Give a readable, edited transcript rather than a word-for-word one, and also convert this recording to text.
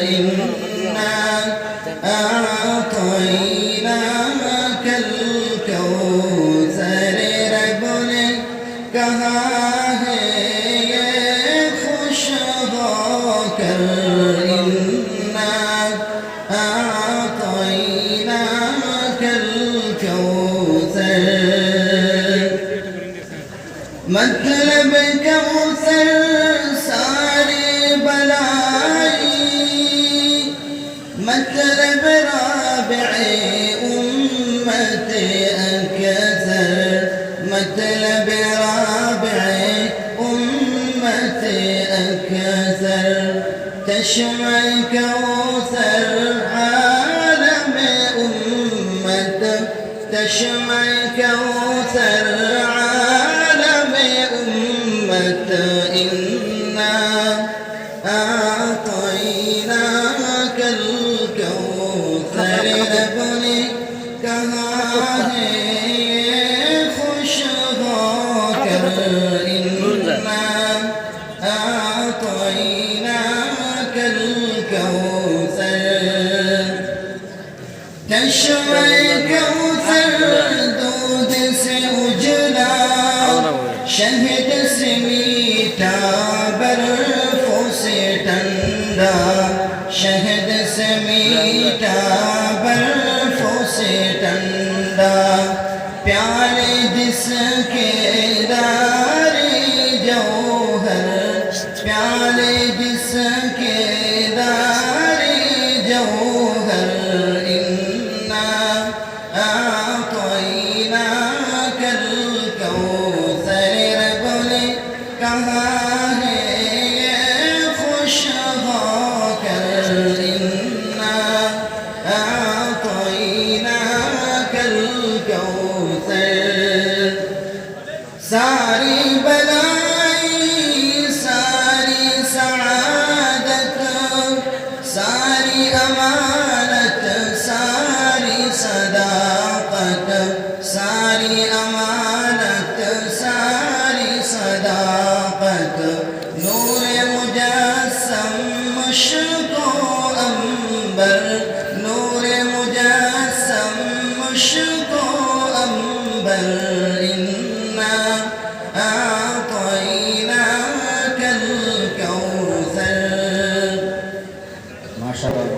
إنا أعطيناك الكوثر رب ने कहा है ये खुश होकर इन्ना أعطيناك الكوثر मतलब कौसर सारी बलाई मतलब राबिए उम्मत अकसर मतलब राबिए उम्मत अकसर चश्मे कौसर आलम उम्मत चश्मे कौसर إنا أعطيناك الكوثر رب ने कहा है खुश होकर إنا أعطيناك الكوثر चश्मे कौसर दूध से उजला शहद से मीठा बर्फों से ठंडा शहद से मीठा बर्फों से ठंडा प्याले जिसके दारे जौहर प्याले जिसके दारे जौहर इन्ना أعطيناك الكوثر कहा है ये खुश होकर इन्ना أعطيناك الكوثر सारी बलाई सारी सआदत सारी अमानत सारी सदाकत सारी अमानत सारी सदाकत नूर मुजस्सम मुश्को अंबर नूर मुजस्सम मुश्को अंबर इन्ना أعطيناك الكوثر माशाअल्लाह